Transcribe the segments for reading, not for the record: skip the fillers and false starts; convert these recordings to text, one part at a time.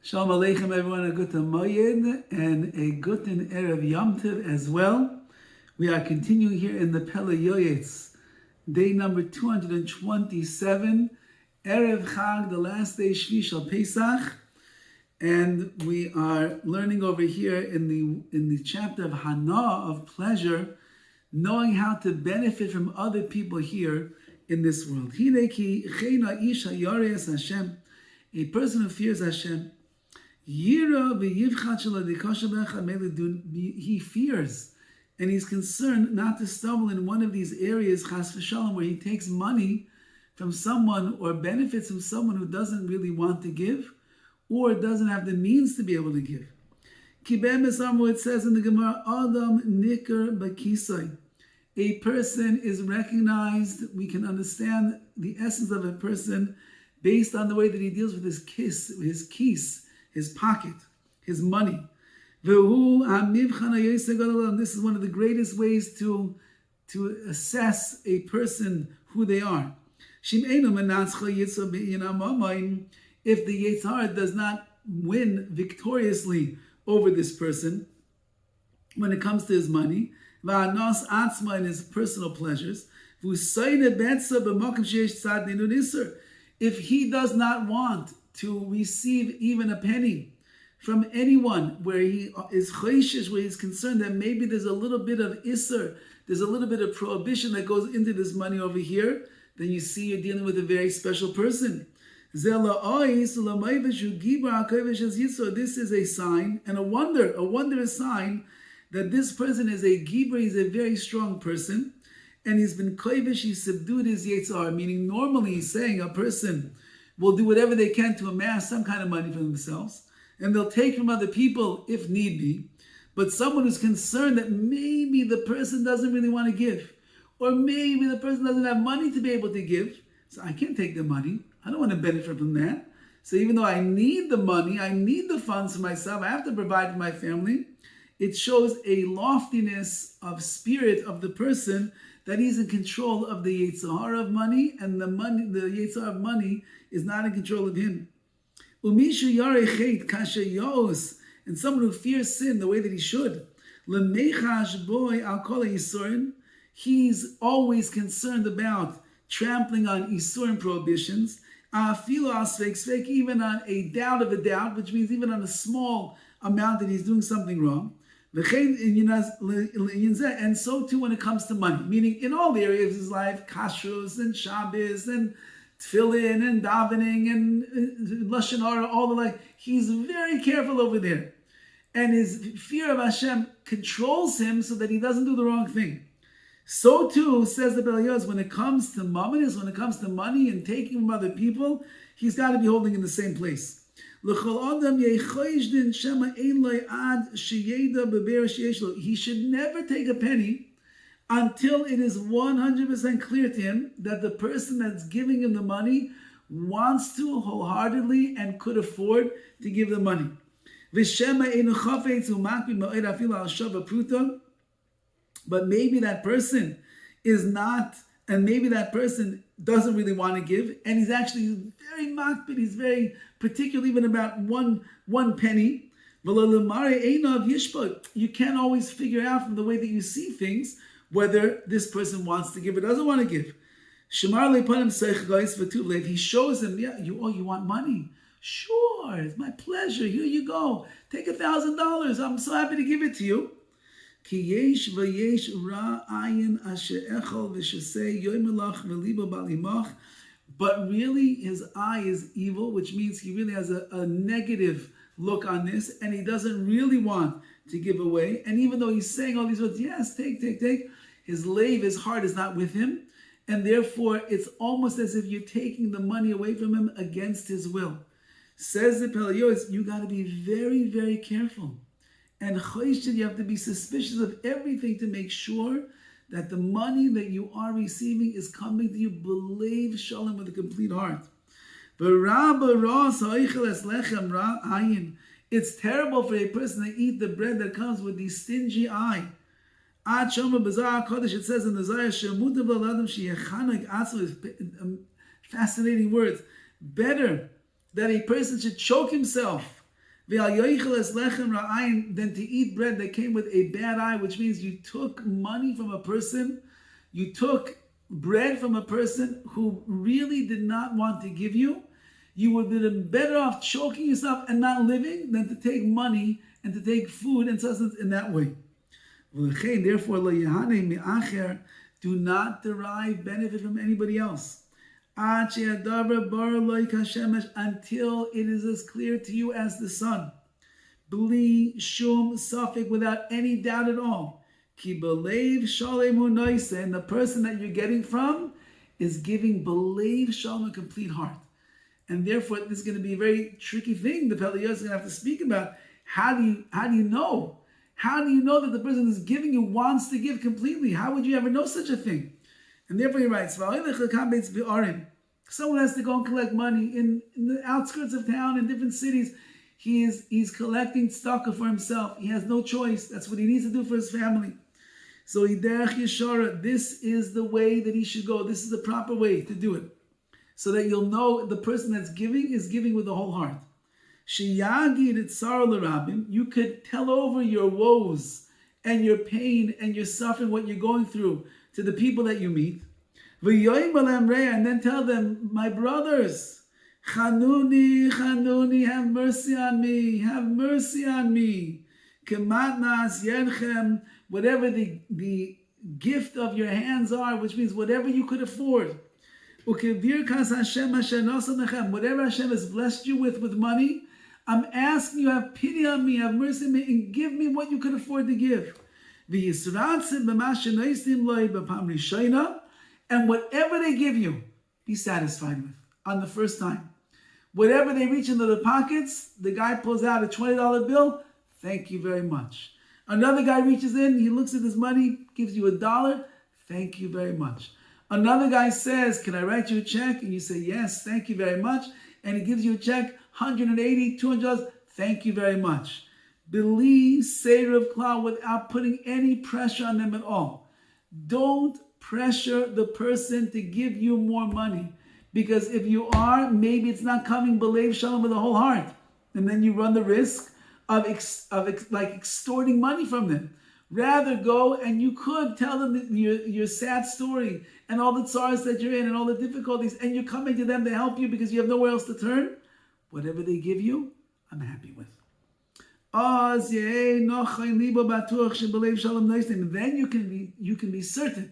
Shalom Aleichem, everyone. A good Moyed and a good Erev Yom Tov as well. We are continuing here in the Pele Yoetz, day number 227, Erev Chag, the last day Shvi Shel Pesach, and we are learning over here in the chapter of Hana, of pleasure, knowing how to benefit from other people here in this world. Hineki Chena Ish HaYareas Hashem, a person who fears Hashem. He fears and he's concerned not to stumble in one of these areas, chas v'shalom, where he takes money from someone or benefits from someone who doesn't really want to give or doesn't have the means to be able to give. It says in the Gemara, Adam nikar bakisai. A person is recognized, we can understand the essence of a person based on the way that he deals with his kis, his pocket, his money. This is one of the greatest ways to assess a person, who they are. If the Yetzer Hara does not win victoriously over this person when it comes to his money, and his personal pleasures, if he does not want to receive even a penny from anyone, where he is choishish, where he's concerned that maybe there's a little bit of isser, there's a little bit of prohibition that goes into this money over here, then you see you're dealing with a very special person. This is a sign, and a wondrous sign, that this person is a gibra, he's a very strong person, and he's been kovish, he subdued his Yetzer Hara, meaning normally he's saying a person will do whatever they can to amass some kind of money for themselves, and they'll take from other people if need be. But someone who's concerned that maybe the person doesn't really want to give, or maybe the person doesn't have money to be able to give, so I can't take the money. I don't want to benefit from that. So even though I need the money, I need the funds for myself, I have to provide for my family, it shows a loftiness of spirit of the person that he's in control of the Yetzer Hara of money, and the Yetzer Hara of money is not in control of him. And someone who fears sin the way that he should, he's always concerned about trampling on isurim prohibitions, even on a doubt of a doubt, which means even on a small amount that he's doing something wrong. And so too when it comes to money, meaning in all the areas of his life, kashrus and Shabbos and tefillin and davening and lashon hara, all the like, he's very careful over there. And his fear of Hashem controls him so that he doesn't do the wrong thing. So too, says the Pele Yoetz, when it comes to mammonis, when it comes to money and taking from other people, he's got to be holding in the same place. He should never take a penny until it is 100% clear to him that the person that's giving him the money wants to wholeheartedly and could afford to give the money. But maybe that person is not, and maybe that person doesn't really want to give, and he's actually very makpid, he's very particular even about one penny. You can't always figure out from the way that you see things whether this person wants to give or doesn't want to give. If he shows him, you want money? Sure, it's my pleasure. Here you go. Take $1,000. I'm so happy to give it to you. But really his eye is evil, which means he really has a negative look on this, and he doesn't really want to give away. And even though he's saying all these words, yes, take, his lave, his heart is not with him, and therefore it's almost as if you're taking the money away from him against his will. Says the Pele Yoetz, you got to be very, very careful. And you have to be suspicious of everything to make sure that the money that you are receiving is coming to you believe shalom with a complete heart. It's terrible for a person to eat the bread that comes with the stingy eye. It says in the Zayah, fascinating words. Better that a person should choke himself Than to eat bread that came with a bad eye, which means you took money from a person, you took bread from a person who really did not want to give you. You would have been better off choking yourself and not living than to take money and to take food and sustenance in that way. Therefore, do not derive benefit from anybody else until it is as clear to you as the sun. Bli shum safek, without any doubt at all. Ki belev shalem u'noise, and the person that you're getting from is giving belev shalom, a complete heart. And therefore, this is going to be a very tricky thing. The Pele Yoetz is going to have to speak about. How do you know? How do you know that the person who's giving you wants to give completely? How would you ever know such a thing? And therefore, he writes, someone has to go and collect money in the outskirts of town, in different cities. He's collecting tzedakah for himself. He has no choice. That's what he needs to do for his family. So this is the way that he should go. This is the proper way to do it. So that you'll know the person that's giving is giving with the whole heart. You could tell over your woes and your pain and your suffering, what you're going through, to the people that you meet. And then tell them, my brothers, Chanuni, Chanuni, have mercy on me, have mercy on me. Kematnas yerchem, whatever the gift of your hands are, which means whatever you could afford. Whatever Hashem has blessed you with money, I'm asking you, have pity on me, have mercy on me, and give me what you could afford to give. And whatever they give you, be satisfied with on the first time. Whatever they reach into the pockets, the guy pulls out a $20 bill, thank you very much. Another guy reaches in, he looks at his money, gives you $1, thank you very much. Another guy says, can I write you a check? And you say, yes, thank you very much. And he gives you a check, $180, $200, thank you very much. Believe Seder of Klal without putting any pressure on them at all. Don't pressure the person to give you more money. Because if you are, maybe it's not coming belev shalom with the whole heart. And then you run the risk of extorting money from them. Rather go and you could tell them your sad story and all the tzars that you're in and all the difficulties, and you're coming to them to help you because you have nowhere else to turn. Whatever they give you, I'm happy with. And then you can be certain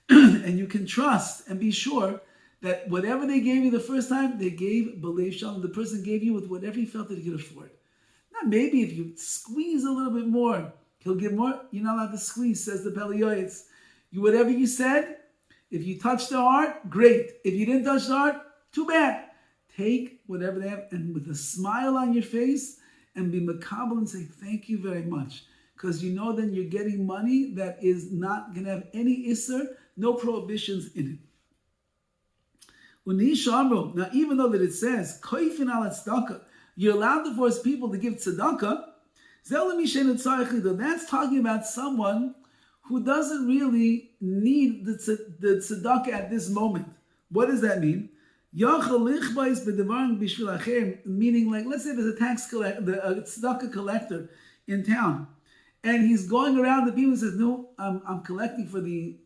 and you can trust and be sure that whatever they gave you the first time, they gave belev shalom. The person gave you with whatever he felt that he could afford. Now maybe if you squeeze a little bit more, he'll give more. You're not allowed to squeeze, says the Pele Yoetz. Whatever you said, if you touched the heart, great. If you didn't touch the heart, too bad. Take whatever they have and with a smile on your face and be makabel and say, thank you very much. Because you know then you're getting money that is not going to have any isser, no prohibitions in it. Now, even though that it says, you're allowed to force people to give tzedakah, that's talking about someone who doesn't really need the tzedakah at this moment. What does that mean? Meaning, like, let's say there's a tax collector, a tzedakah collector in town, and he's going around the people and says, no, I'm collecting for the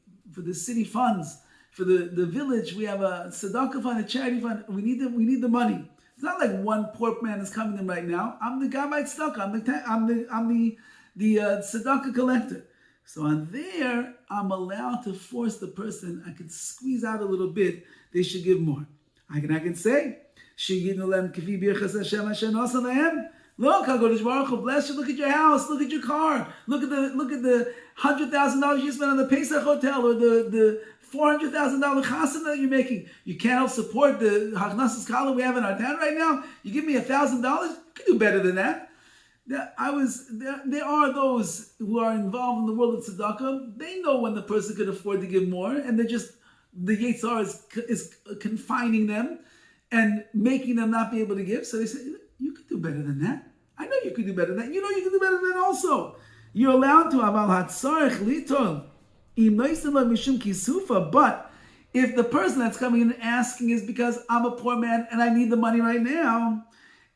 city funds, for the village. We have a tzedakah fund, a charity fund. We need the money. It's not like one poor man is coming in right now. I'm the guy by tzedakah. I'm the tzedakah collector. So on there, I'm allowed to force the person. I can squeeze out a little bit. They should give more. I can say, look, HaKadosh Baruch Hu bless you. Look at your house. Look at your car. Look at the $100,000 you spent on the Pesach hotel, or the $400,000 chasana that you're making. You can't help support the Hachnasas Kala we have in our town right now. You give me $1,000. You can do better than that. There are those who are involved in the world of tzedakah. They know when the person could afford to give more, and the Yetzar is confining them and making them not be able to give. So they say, you could do better than that. I know you could do better than that. You know you could do better than that also. You're allowed to. But if the person that's coming in and asking is because I'm a poor man and I need the money right now,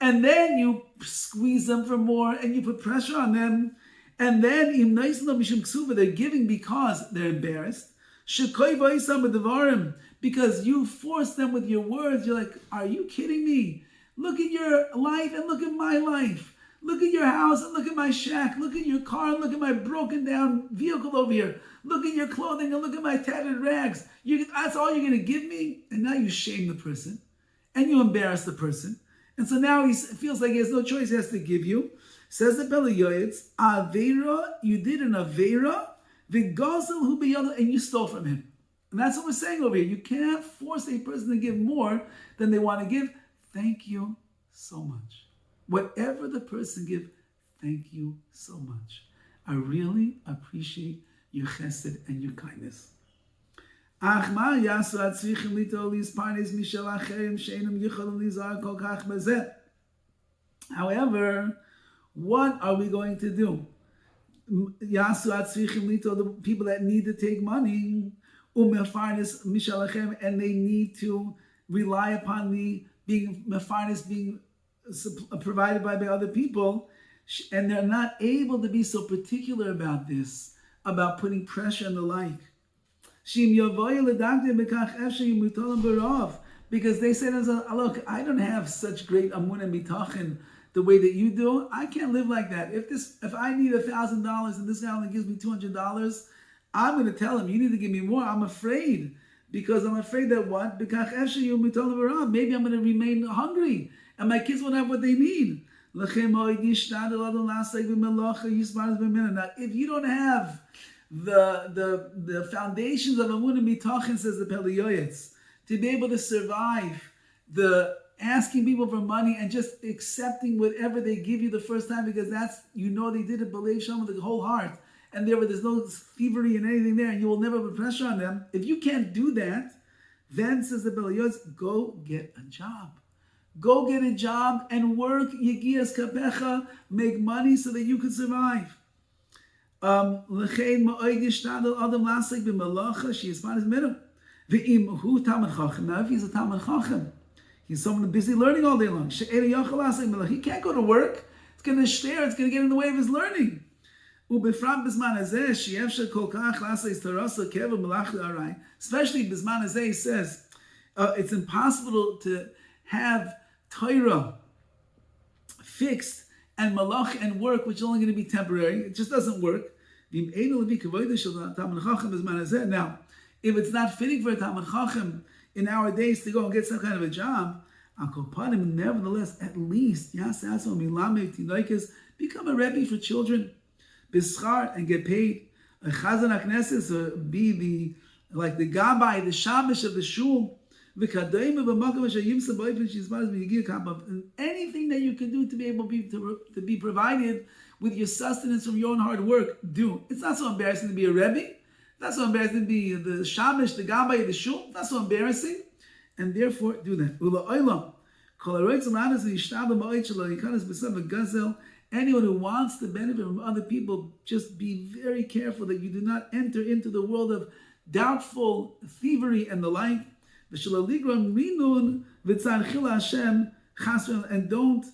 and then you squeeze them for more, and you put pressure on them, and then they're giving because they're embarrassed. Because you force them with your words. You're like, are you kidding me? Look at your life and look at my life. Look at your house and look at my shack. Look at your car and look at my broken down vehicle over here. Look at your clothing and look at my tattered rags. That's all you're going to give me? And now you shame the person and you embarrass the person. And so now he feels like he has no choice. He has to give you. Says the Pele Yoetz, Aveira, you did an Aveira, V'gosel hu b'yado, and you stole from him. And that's what we're saying over here. You can't force a person to give more than they want to give. Thank you so much. Whatever the person give, thank you so much. I really appreciate your chesed and your kindness. However, what are we going to do? The people that need to take money, and they need to rely upon the being provided by other people, and they're not able to be so particular about this, about putting pressure and the like. Because they said, look, I don't have such great amun and bitachon the way that you do. I can't live like that. If I need $1,000 and this guy only gives me $200, I'm going to tell him, you need to give me more. I'm afraid. Because I'm afraid that what? Maybe I'm going to remain hungry. And my kids won't have what they need. Now, if you don't have the foundations of amun and bitachon, says the Pele Yoetz, to be able to survive the asking people for money and just accepting whatever they give you the first time, because that's, they did it believe Shem with the whole heart, and there's no thievery in anything there, and you will never put pressure on them. If you can't do that, then, says the Pele Yoetz, go get a job. Go get a job and work, Yegias Kapecha, make money so that you can survive. If he's a Talmud Chacham, he's someone busy learning all day long. He can't go to work. It's going to stare. It's going to get in the way of his learning. Especially Bisman Azeh, he says, it's impossible to have Torah fixed and malach and work, which is only going to be temporary. It just doesn't work. Now, if it's not fitting for a Talmud Chacham in our days to go and get some kind of a job, nevertheless, at least, become a Rebbe for children, bischar, and get paid. A Chazan HaKnesses, or be the Gabbai, the Shamish of the Shul, anything that you can do to be able to be provided with your sustenance from your own hard work, do. It's not so embarrassing to be a Rebbe. Not so embarrassing to be the Shamish, the Gabbai, the Shul. Not so embarrassing. And therefore, do that. Anyone who wants to benefit from other people, just be very careful that you do not enter into the world of doubtful thievery and the like. And don't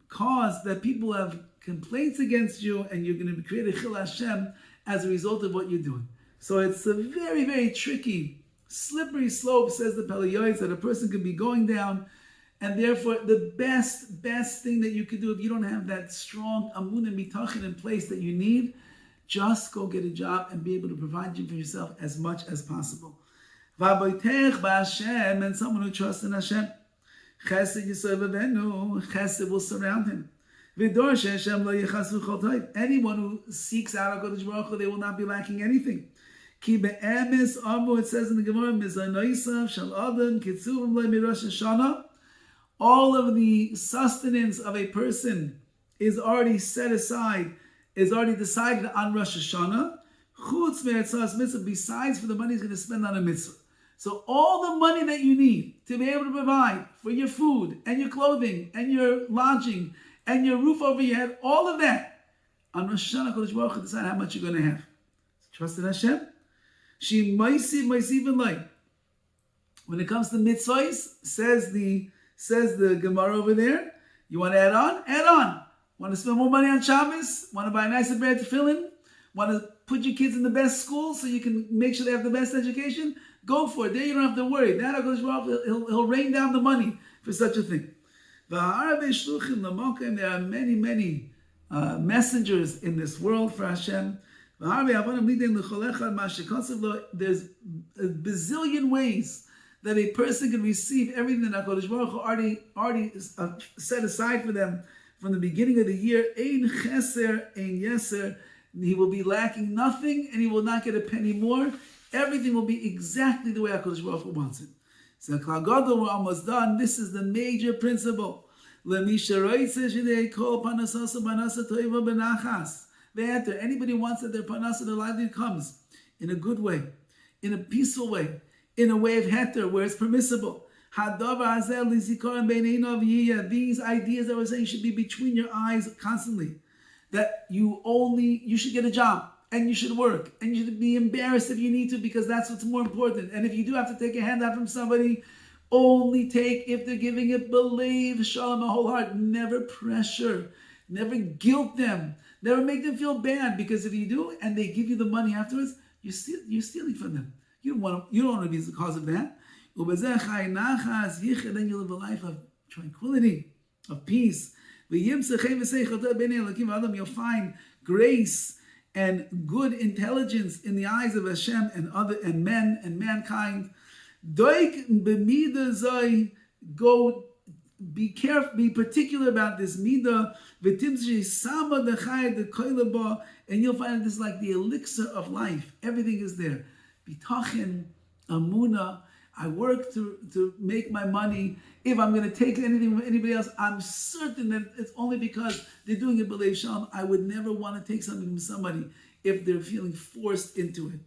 cause that people have complaints against you and you're going to create a chil Hashem as a result of what you're doing. So it's a very, very tricky, slippery slope, says the Pele Yoetz, that a person can be going down. And therefore, the best thing that you can do if you don't have that strong amun and bitachon in place that you need, just go get a job and be able to provide for yourself as much as possible. And someone who trusts in Hashem, chesed will surround him. Anyone who seeks out HaKadosh Baruch Hu, they will not be lacking anything. It says in the Gemara, all of the sustenance of a person is already set aside, is already decided on Rosh Hashanah, besides for the money he's going to spend on a mitzvah. So all the money that you need to be able to provide for your food and your clothing and your lodging and your roof over your head, all of that, on Rosh Hashanah, Kodesh Baruch Hu decide how much you're going to have. Trust in Hashem. When it comes to mitzvahs, says the Gemara over there, You want to add on? Add on. Want to spend more money on Shabbos? Want to buy a nicer pair of tefillin? Want to put your kids in the best school so you can make sure they have the best education? Go for it. There you don't have to worry. That he'll rain down the money for such a thing. There are many, many messengers in this world for Hashem. There's a bazillion ways that a person can receive everything that HaKadosh Baruch Hu already set aside for them from the beginning of the year. Ein cheser, ein yeser. He will be lacking nothing, and he will not get a penny more. Everything will be exactly the way HaKadosh Baruch Hu wants it. So Klal Gadol, we're almost done. This is the major principle. Anybody wants that their parnasa, their livelihood comes in a good way, in a peaceful way, in a way of heter, where it's permissible. These ideas that we're saying should be between your eyes constantly. That you should get a job, and you should work, and you should be embarrassed if you need to, because that's what's more important. And if you do have to take a handout from somebody, only take if they're giving it, believe, shalom, a whole heart. Never pressure, never guilt them, never make them feel bad, because if you do and they give you the money afterwards, you're stealing from them. You don't want to be the cause of that. Then you live a life of tranquility, of peace. You'll find grace and good intelligence in the eyes of Hashem and men and mankind. Go be careful, be particular about this midah, and you'll find this is like the elixir of life. Everything is there. Bitachon, amuna. I work to make my money. If I'm going to take anything from anybody else, I'm certain that it's only because they're doing it b'leiv shalom. I would never want to take something from somebody if they're feeling forced into it.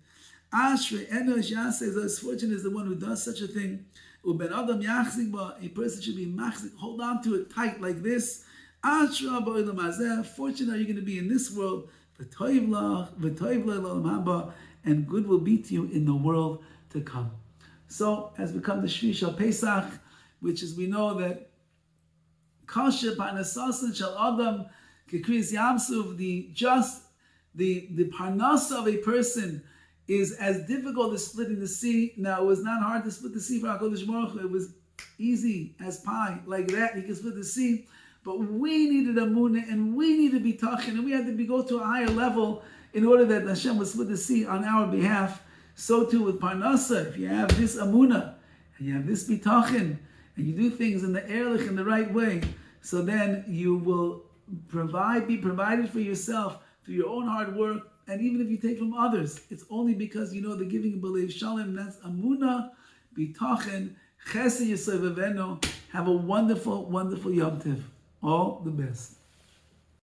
Ashrei enosh yaseh, as fortunate is the one who does such a thing. Uben adam yachzik ba, a person should be machzik, hold on to it tight like this. Ashrei ba'olam hazeh, fortunate are you going to be in this world. V'toiv lach, v'toiv l'olam haba, and good will be to you in the world to come. So, has become the Shvi Shal Pesach, which is, we know that Kasher Parnasasan Shal Adam Kekris Yamsuv, the parnasa of a person is as difficult as splitting the sea. Now, it was not hard to split the sea for HaKadosh Baruch Hu. It was easy as pie, like that. You can split the sea. But we needed Amunah, and we needed Bitachon, and we had to go to a higher level in order that Hashem would split the sea on our behalf. So too with Parnasa, if you have this Amunah, and you have this Bitachon, and you do things in the Ehrlich in the right way, so then you will be provided for yourself through your own hard work, and even if you take from others, it's only because you know the giving of b'leiv shalom. That's Amunah, Bitachon, Chesed Yisrael V'Veno. Have a wonderful, wonderful Yom Tov. All the best.